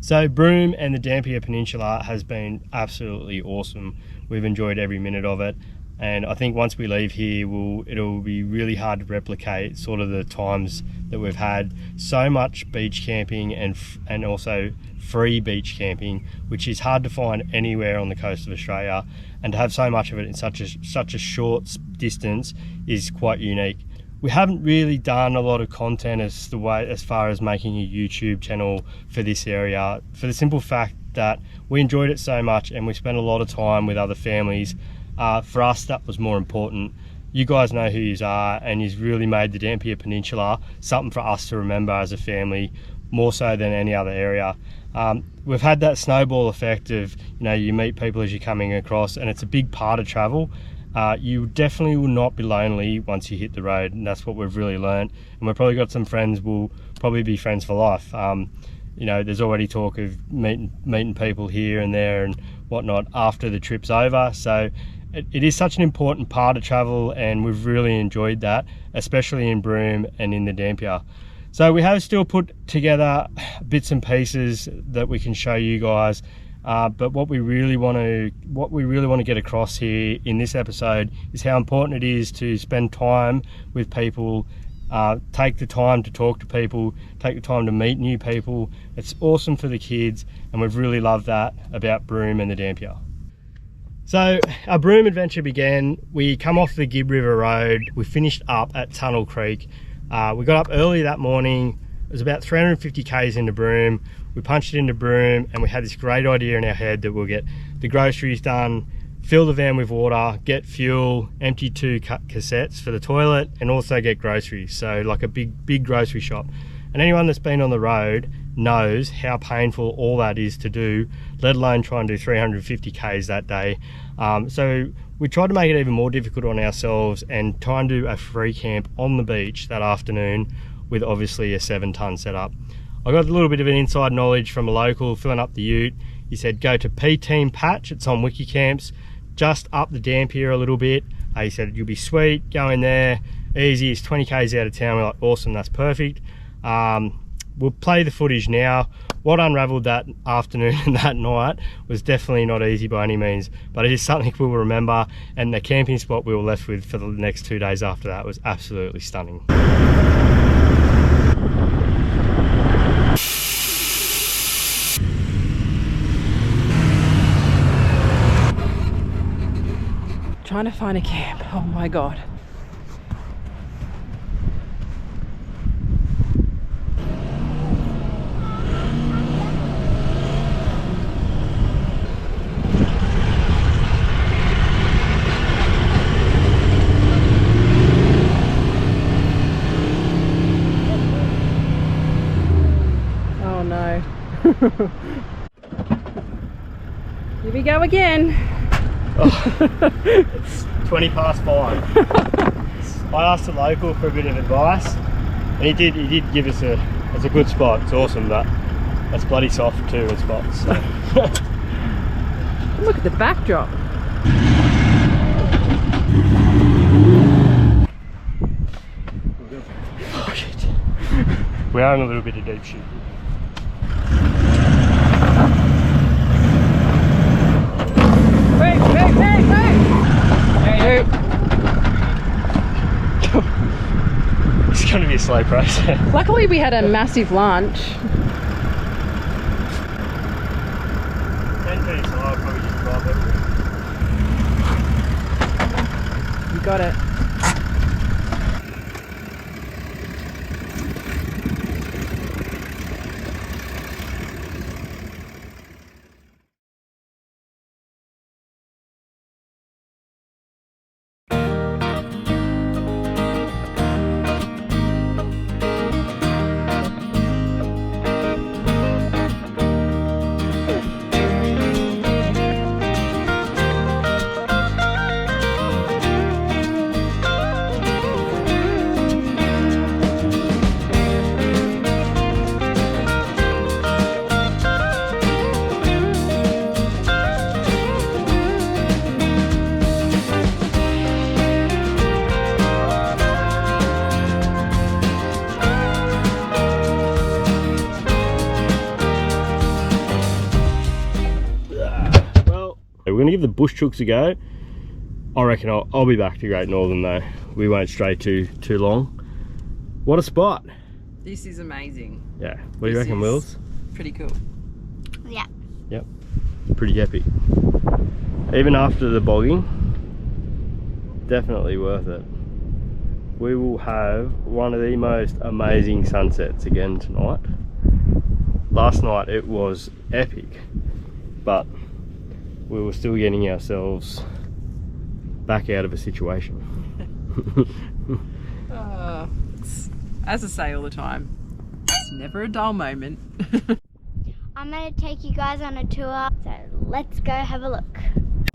So Broome and the Dampier Peninsula has been absolutely awesome. We've enjoyed every minute of it, and I think once we leave here it'll be really hard to replicate sort of the times that we've had. So much beach camping and also free beach camping, which is hard to find anywhere on the coast of Australia, and to have so much of it in such a short distance is quite unique. We haven't really done a lot of content as far as making a YouTube channel for this area, for the simple fact that we enjoyed it so much and we spent a lot of time with other families. For us, that was more important. You guys know who you are, and you've really made the Dampier Peninsula something for us to remember as a family, more so than any other area. We've had that snowball effect of, you meet people as you're coming across, and it's a big part of travel. You definitely will not be lonely once you hit the road, and that's what we've really learned. And we've probably got some friends will probably be friends for life. There's already talk of meeting people here and there and whatnot after the trip's over. So it is such an important part of travel, and we've really enjoyed that, especially in Broome and in the Dampier. So we have still put together bits and pieces that we can show you guys. But what we really want to get across here in this episode is how important it is to spend time with people, take the time to talk to people, take the time to meet new people. It's awesome for the kids, and we've really loved that about Broome and the Dampier. So our Broome adventure began. We come off the Gibb River Road. We finished up at Tunnel Creek. We got up early that morning. It was about 350 k's into Broome. We punched it into Broome, and we had this great idea in our head that we'll get the groceries done, fill the van with water, get fuel, empty 2 cassettes for the toilet, and also get groceries. So like a big grocery shop. And anyone that's been on the road knows how painful all that is to do, let alone try and do 350 k's that day. So we tried to make it even more difficult on ourselves and try and do a free camp on the beach that afternoon with obviously a 7-ton setup. I got a little bit of an inside knowledge from a local filling up the ute. He said go to P-Team Patch, it's on Wikicamps, just up the Dampier a little bit. He said you'll be sweet, go in there, easy, it's 20 k's out of town. We're like, awesome, that's perfect. We'll play the footage now. What unravelled that afternoon and that night was definitely not easy by any means, but it is something we'll remember, and the camping spot we were left with for the next 2 days after that was absolutely stunning. Trying to find a camp, oh my god. Oh no. Here we go again. It's 20 past 5. I asked a local for a bit of advice, and he did give us a good spot. It's awesome, but that's bloody soft too in spots. So. Look at the backdrop. Oh shit. We are in a little bit of deep shit. Hey! It's going to be a slow process. Luckily we had a massive lunch. 10 feet, so I'll probably just drop it. You got it. to give the bush chooks a go. I reckon I'll be back to Great Northern though. We won't stray too long. What a spot. This is amazing. Yeah. What do you reckon, Wills? Pretty cool. Yeah. Yep. Pretty epic. Even after the bogging, definitely worth it. We will have one of the most amazing sunsets again tonight. Last night it was epic, but we were still getting ourselves back out of a situation. As I say all the time, it's never a dull moment. I'm going to take you guys on a tour, so let's go have a look.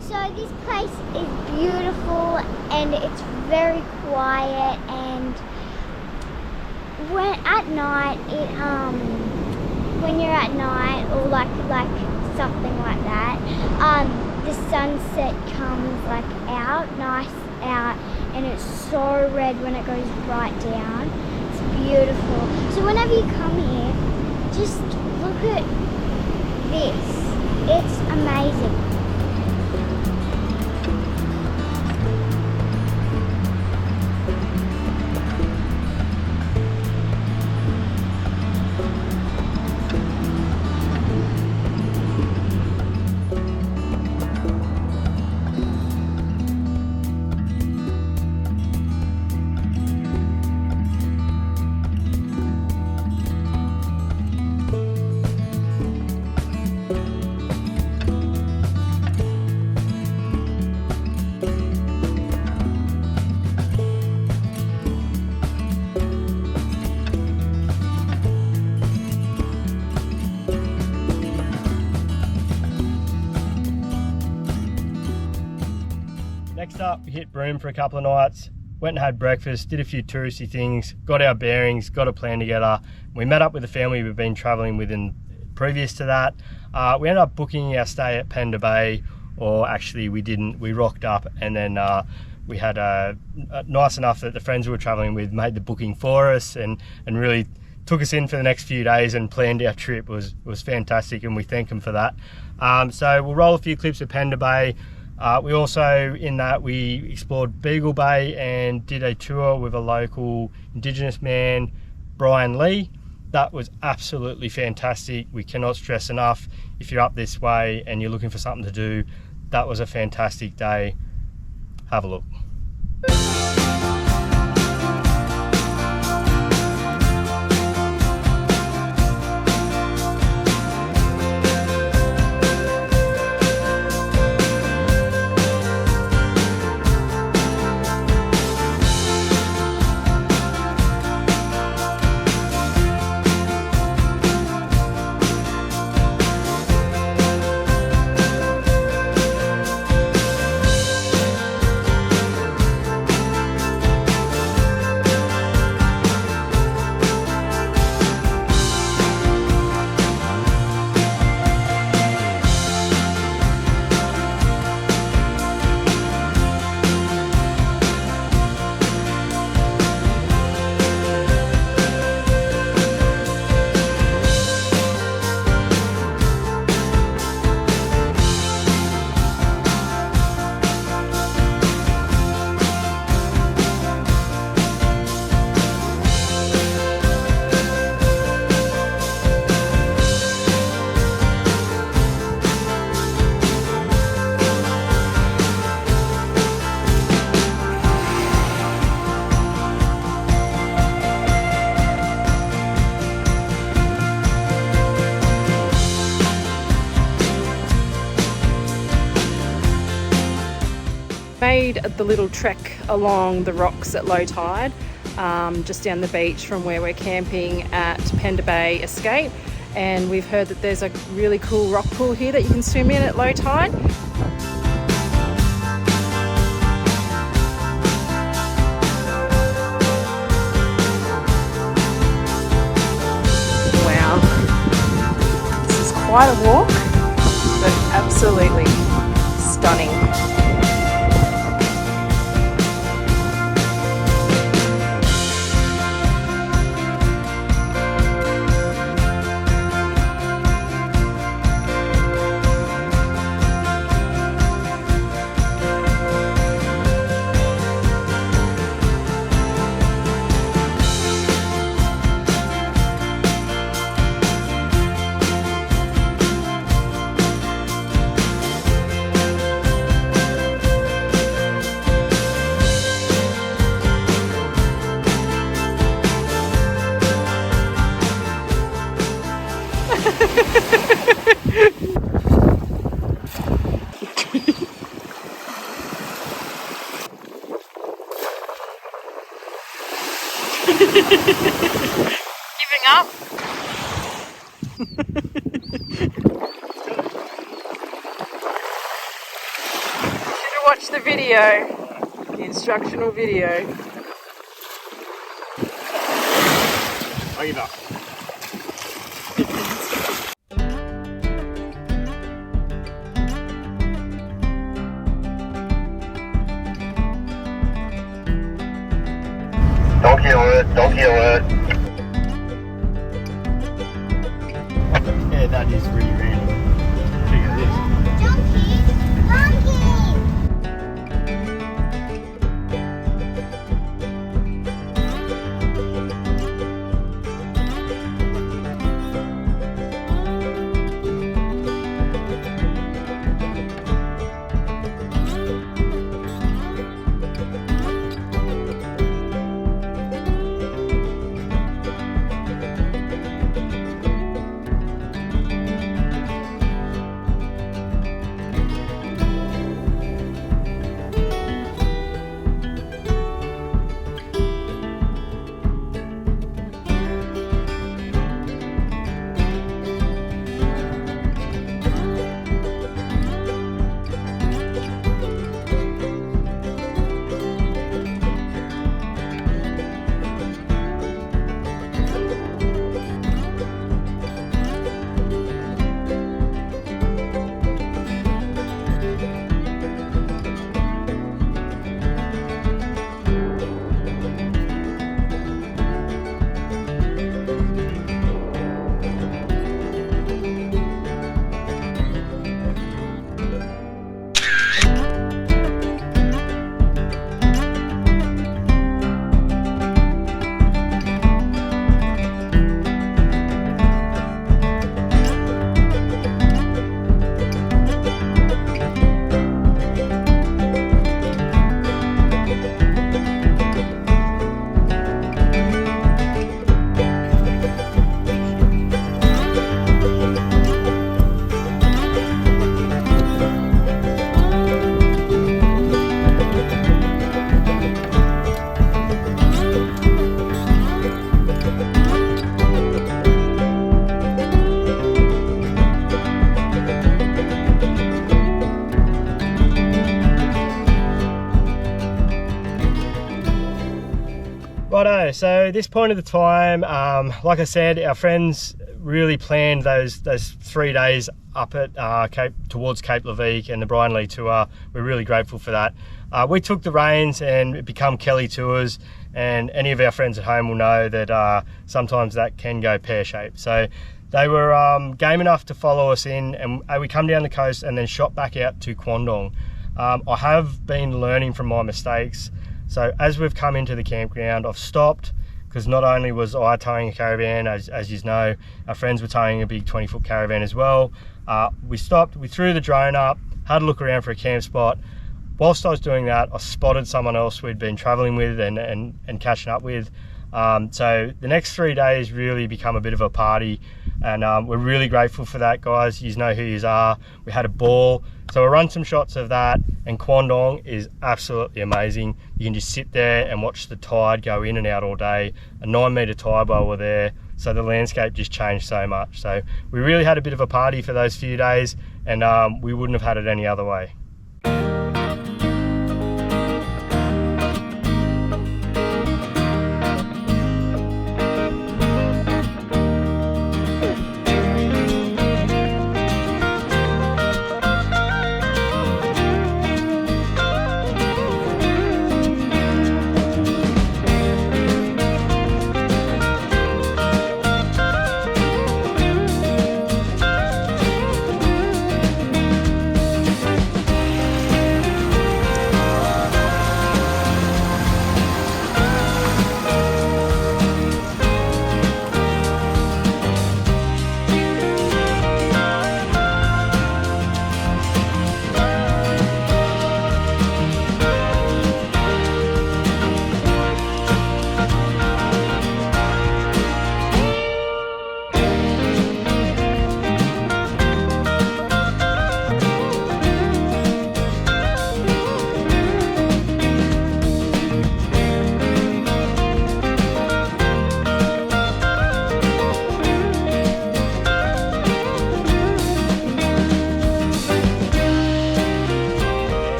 So this place is beautiful and it's very quiet, and when at night when you're at night or like something like that, the sunset comes like nice out, and it's so red when it goes right down. It's beautiful. So whenever you come here, just look at this. It's amazing. Next up, we hit Broome for a couple of nights, went and had breakfast, did a few touristy things, got our bearings, got a plan together. We met up with the family we've been travelling with previous to that. We ended up booking our stay at Pender Bay, or actually we didn't, we rocked up, and then we had nice enough that the friends we were travelling with made the booking for us and really took us in for the next few days and planned our trip. It was fantastic, and we thank them for that. So we'll roll a few clips of Pender Bay. We also, we explored Beagle Bay and did a tour with a local Indigenous man, Brian Lee. That was absolutely fantastic. We cannot stress enough, if you're up this way and you're looking for something to do, that was a fantastic day. Have a look. Made the little trek along the rocks at low tide, just down the beach from where we're camping at Pender Bay Escape, and we've heard that there's a really cool rock pool here that you can swim in at low tide. Wow, this is quite a walk, but absolutely stunning. Giving up? Should have watched the video, the instructional video. I give up. Donkey alert, donkey alert. Yeah, that is really random. Look at this. Donkey! Donkey! Righto, so this point of the time, like I said, our friends really planned those 3 days up at towards Cape Leveque and the Brian Lee tour. We're really grateful for that. We took the reins and it became Kelly Tours, and any of our friends at home will know that sometimes that can go pear-shaped. So they were game enough to follow us in, and we come down the coast and then shot back out to Quandong. I have been learning from my mistakes. So as we've come into the campground, I've stopped, because not only was I towing a caravan, as you know, our friends were towing a big 20-foot caravan as well. We stopped, we threw the drone up, had a look around for a camp spot. Whilst I was doing that, I spotted someone else we'd been traveling with and catching up with. So the next 3 days really become a bit of a party, and we're really grateful for that, guys. You know who you are. We had a ball. So we'll run some shots of that, and Quandong is absolutely amazing. You can just sit there and watch the tide go in and out all day, a 9-metre tide while we're there. So the landscape just changed so much. So we really had a bit of a party for those few days, and we wouldn't have had it any other way.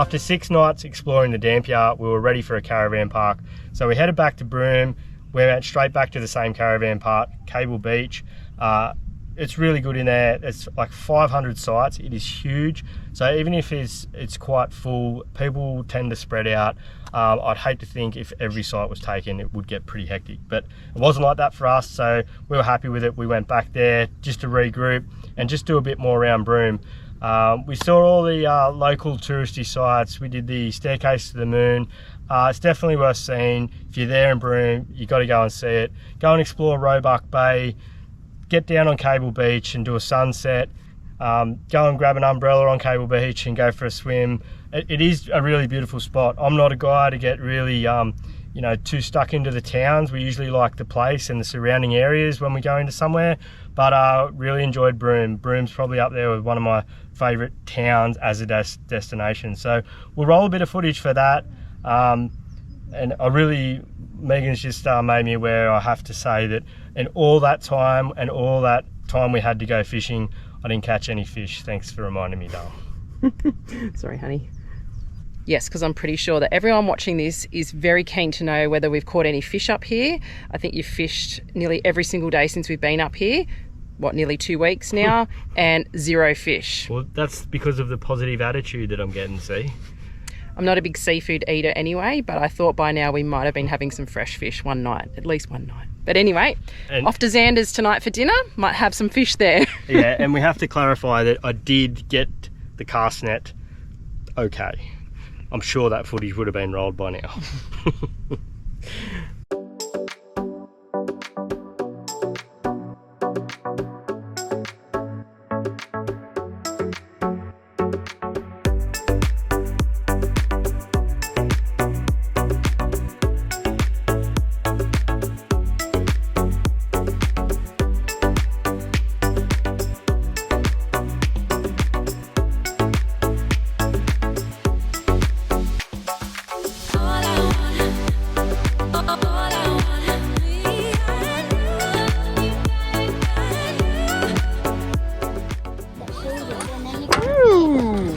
after 6 nights exploring the Dampier, we were ready for a caravan park. So we headed back to Broome. We went straight back to the same caravan park, Cable Beach. It's really good in there. It's like 500 sites. It is huge. So even if it's quite full, people tend to spread out. I'd hate to think if every site was taken, it would get pretty hectic. But it wasn't like that for us, so we were happy with it. We went back there just to regroup and just do a bit more around Broome. We saw all the local touristy sites. We did the Staircase to the Moon. It's definitely worth seeing. If you're there in Broome, you've got to go and see it. Go and explore Roebuck Bay. Get down on Cable Beach and do a sunset. Go and grab an umbrella on Cable Beach and go for a swim. It is a really beautiful spot. I'm not a guy to get really too stuck into the towns. We usually like the place and the surrounding areas when we go into somewhere, but really enjoyed Broome. Broome's probably up there with one of my favourite towns as a destination. So we'll roll a bit of footage for that. And Megan's just made me aware, I have to say, that in all that time we had to go fishing, I didn't catch any fish. Thanks for reminding me, Dale. Sorry, honey. Yes, because I'm pretty sure that everyone watching this is very keen to know whether we've caught any fish up here. I think you've fished nearly every single day since we've been up here. Nearly 2 weeks now, and 0 fish. Well, that's because of the positive attitude that I'm getting, see? I'm not a big seafood eater anyway, but I thought by now we might have been having some fresh fish one night, at least one night. But anyway, off to Xander's tonight for dinner. Might have some fish there. Yeah, and we have to clarify that I did get the cast net okay. I'm sure that footage would have been rolled by now.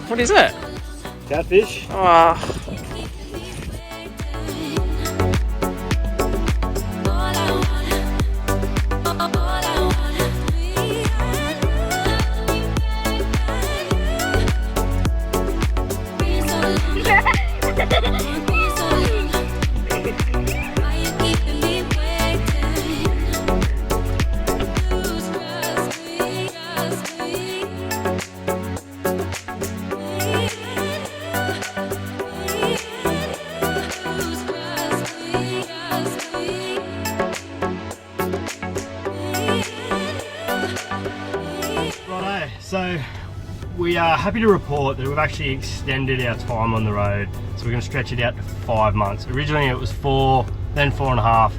What is it? Catfish. Oh. So we are happy to report that we've actually extended our time on the road. So we're going to stretch it out to 5 months. Originally it was 4, then 4.5.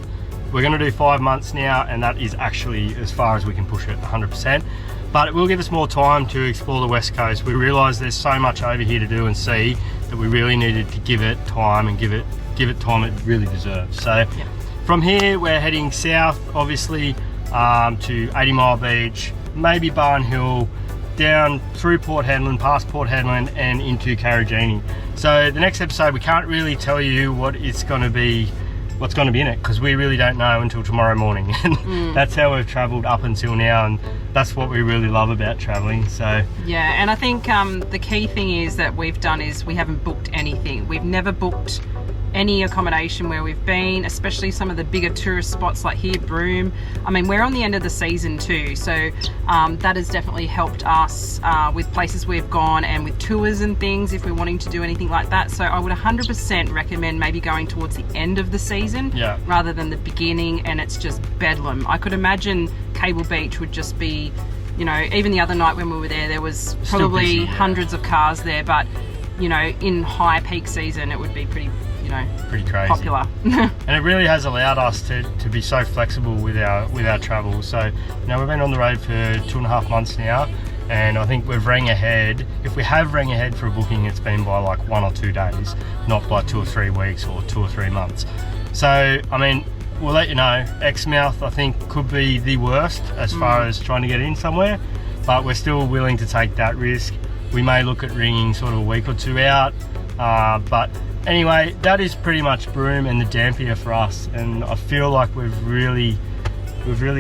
We're going to do 5 months now, and that is actually as far as we can push it, 100%. But it will give us more time to explore the West Coast. We realise there's so much over here to do and see that we really needed to give it time and give it time it really deserves. So yeah. From here we're heading south, obviously, to 80 Mile Beach, maybe Barn Hill, down through Port Hedland, past Port Hedland, and into Carragini. So the next episode, we can't really tell you what's going to be in it, because we really don't know until tomorrow morning. And that's how we've travelled up until now, and that's what we really love about travelling. So yeah, and I think the key thing is that we've done is we haven't booked anything. We've never booked any accommodation where we've been, especially some of the bigger tourist spots like here, Broome. I mean, we're on the end of the season too, so that has definitely helped us with places we've gone and with tours and things if we're wanting to do anything like that. So I would 100% recommend maybe going towards the end of the season rather than the beginning, and it's just bedlam. I could imagine Cable Beach would just be, you know, even the other night when we were there was probably busy, hundreds of cars there, but you know, in high peak season it would be pretty crazy, popular. And it really has allowed us to be so flexible with our travel. So, you know, we've been on the road for 2.5 months now, and I think we've rang ahead. If we have rang ahead for a booking, it's been by like 1 or 2 days, not by 2 or 3 weeks or 2 or 3 months. So, I mean, we'll let you know. Exmouth, I think, could be the worst as far as trying to get in somewhere, but we're still willing to take that risk. We may look at ringing sort of a week or 2 out, But anyway, that is pretty much Broome and the Dampier for us, and I feel like we've really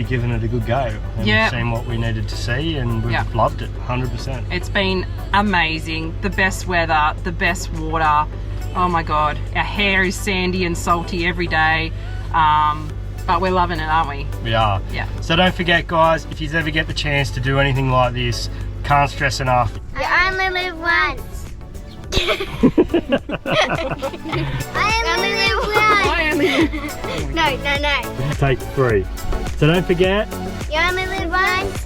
given it a good go and seen what we needed to see, and we've loved it 100%. It's been amazing. The best weather, the best water. Oh my god, our hair is sandy and salty every day, but we're loving it, aren't we? We are. Yeah. So don't forget, guys, if you ever get the chance to do anything like this, can't stress enough. You only live once. I only live once. No. Take 3. So don't forget. You only live once.